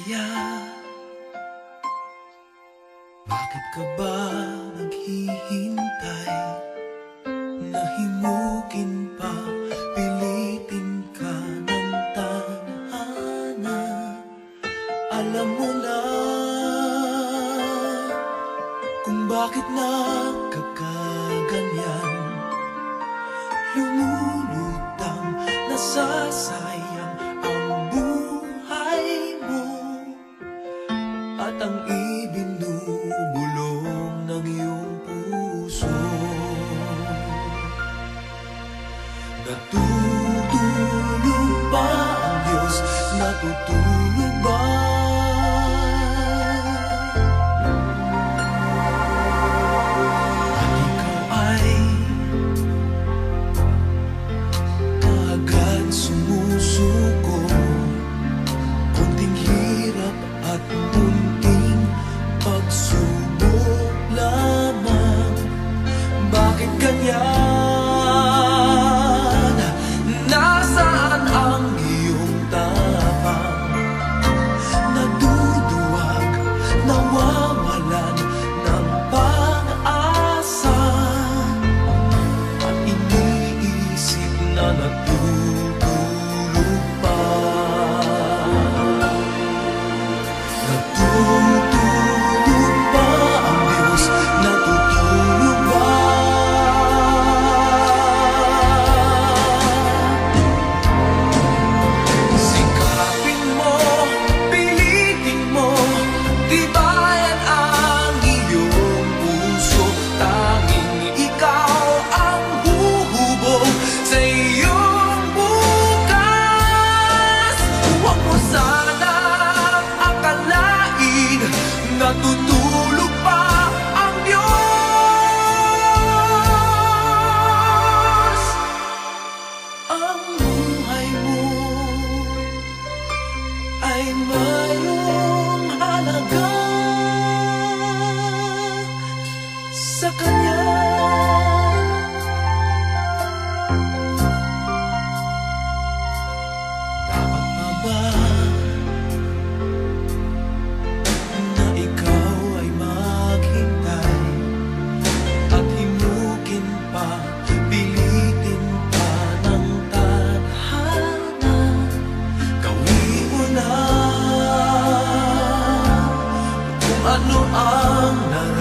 kaya? Bakit ka ba naghihintay? Nahimukin pa, pilitin ka ng tadhana. Alam mo na kung bakit nagkakaganyan. Lumulutang, nasasayang ang buhay mo at ang ibinubulong ng iyong puso. Natutulog ba ang Diyos? Natutulog ba? At ikaw ay kaagad sumusuko. Kunting hirap at munting pagsubok lamang. Bakit ganyan? Nasaan ang iyong tapang? Naduduwag, nawawalan ng pag-asa, at iniisip na natutulog pa. Natutulog ba ang Diyos? Natutulog ba? Sikapin mo, pilitin mo, tibayan ang iyong puso. Tanging ikaw ang huhubog sa iyong bukas. Huwag mo sanang akalain natutulog pa ang Diyos. Ang buhay mo ay mayroong halaga sa Kanya. Dapat pa ba na ikaw ay maghintay at himukin pa, pilitin pa ng tadhana? Gawin mo na kung ano ang nararamdaman.